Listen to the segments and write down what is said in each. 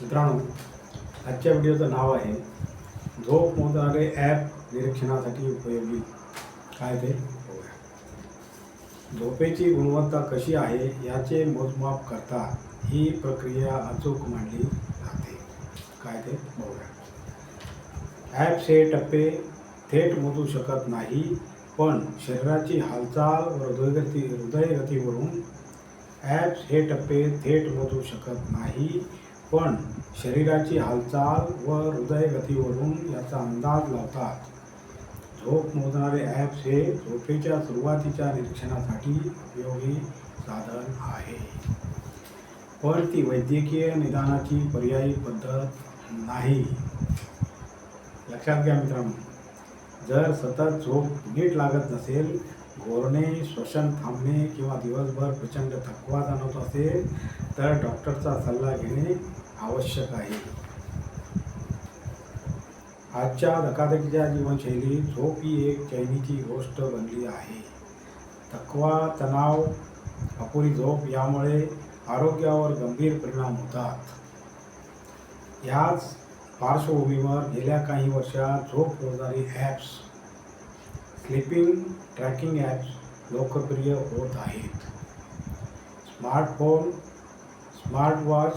मित्रांनो, आजच्या व्हिडिओचं नाव आहे झोप मोजणारे ॲप निरीक्षणासाठी उपयोगी. काय ते बघूया. झोपेची गुणवत्ता कशी आहे याचे मोजमाप करता ही प्रक्रिया अचूक मांडली जाते. काय ते बघूया. ॲप्स हे टप्पे थेट मोजू शकत नाही, पण शरीराची हालचाल व हृदयगतीवरून ॲप्स हे टप्पे थेट मोजू शकत नाही, पण शरीराची हालचाल व हृदयगतीवरून याचा अंदाज लावतात. झोप मोजणारे ॲप्स हे झोपेच्या सुरुवातीच्या निरीक्षणासाठी उपयोगी साधन आहे, पण ती वैद्यकीय निदानाची पर्यायी पद्धत नाही. लक्षात घ्या मित्रांनो, जर सतत झोप नीट लागत नसेल, घोरणे, श्वसन थांबणे किंवा दिवसभर प्रचंड थकवा जाणवत असेल तर डॉक्टरचा सल्ला घेणे आवश्यक आहे. आजच्या धकाधकीच्या जीवनशैलीत झोप ही एक चैनीची गोष्ट बनली आहे. थकवा, तणाव, अपुरी झोप यामुळे आरोग्यावर गंभीर परिणाम होतात. याच पार्श्वभूमीवर गेल्या काही वर्षात झोप मोजणारी ॲप्स, स्लीपिंग ट्रॅकिंग ॲप्स लोकप्रिय होत आहेत. स्मार्टफोन, स्मार्टवॉच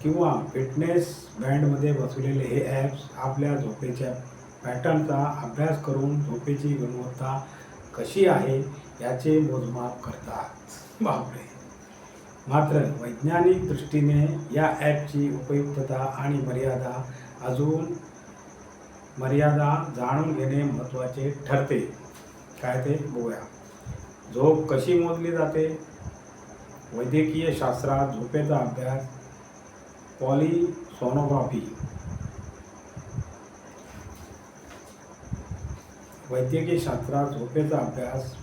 किंवा फिटनेस बँडमध्ये बसवलेले हे ॲप्स आपल्या झोपेच्या पॅटर्नचा अभ्यास करून झोपेची गुणवत्ता कशी आहे याचे मोजमाप करतात. बापरे. मात्र वैज्ञानिक दृष्टीने या ॲपची उपयुक्तता आणि मर्यादा जाणून घेणे महत्त्वाचे ठरते. काय ते बघूया. झोप कशी मोजली जाते? वैद्यकीय शास्त्रात झोपेचा अभ्यास पॉलिसोनोग्राफी. वैद्यकीय शास्त्रात झोपेचा अभ्यास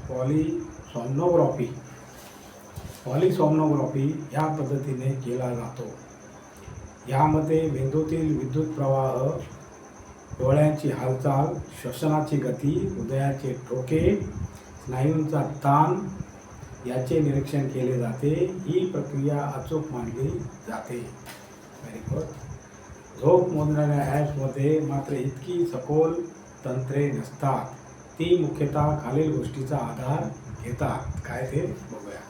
पॉलिसोनोग्राफी या पद्धतीने केला जातो. यामध्ये मेंदूतील विद्युत प्रवाह, डोळ्यांची हालचाल, श्वसनाची गती, हृदयाचे ठोके, स्नायूंचा ताण याचे निरीक्षण केले जाते. ही प्रक्रिया अचूक मानली जाते. Very good. झोप मोजणाऱ्या ॲप्समध्ये मात्र इतकी सखोल तंत्रे नसतात. ती मुख्यतः खालील गोष्टीचा आधार घेतात. काय ते बघूया.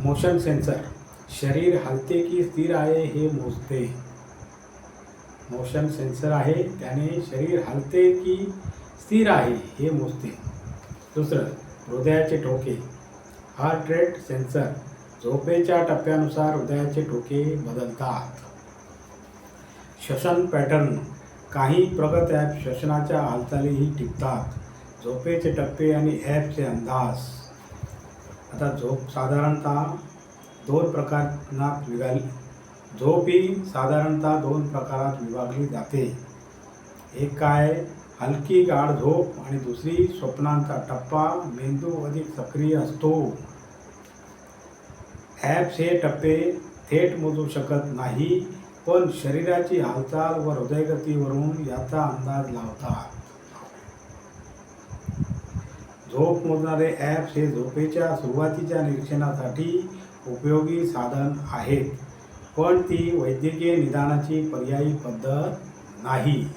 मोशन सेन्सर शरीर हलते की स्थिर आहे हे मोजते. मोशन सेन्सर आहे, त्याने शरीर हलते की स्थिर आहे हे मोजते. दुसरं, हृदयाचे ठोके हार्ट रेट सेन्सर. झोपेच्या टप्प्यानुसार हृदयाचे ठोके बदलतात. श्वसन पॅटर्न काही प्रगत ॲप श्वसनाच्या हालचालीही टिपतात. झोपेचे टप्पे आणि ॲपचे अंदाज. आता झोप ही साधारणतः दोन प्रकारात विभागली जाते. एक काय, हलकी गाढ झोप आणि दुसरी स्वप्नांचा टप्पा. मेंदू अधिक सक्रिय असतो. ॲप्स हे टप्पे थेट मोजू शकत नाही, पण शरीराची हालचाल व हृदयगतीवरून याचा अंदाज लावतात. झोप मोजणारे ॲप्स हे झोपेच्या सुरुवातीच्या निरीक्षणासाठी उपयोगी साधन आहेत, पण ती वैद्यकीय निदानाची पर्यायी पद्धत नाही.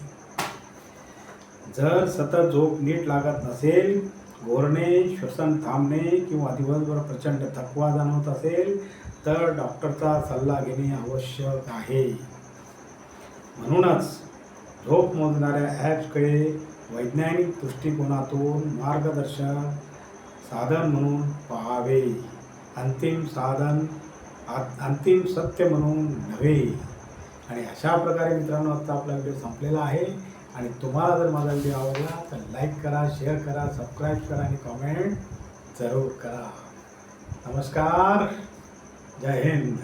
जर सतत झोप नीट लागत नसेल, घोरणे, श्वसन थांबणे किंवा दिवसभर प्रचंड थकवा जाणवत असेल तर डॉक्टरचा सल्ला घेणे आवश्यक आहे. म्हणूनच झोप मोजणाऱ्या ॲप्सकडे वैज्ञानिक दृष्टिकोनातून मार्गदर्शक साधन म्हणून पाहावे, अंतिम सत्य म्हणून नव्हे. आणि अशा प्रकारे मित्रांनो, आजचा आपला व्हिडिओ संपलेला आहे. आणि तुम्हाला जर माझा व्हिडिओ आवडला तर लाईक करा, शेअर करा, सबस्क्राईब करा आणि कमेंट जरूर करा. नमस्कार. जय हिंद.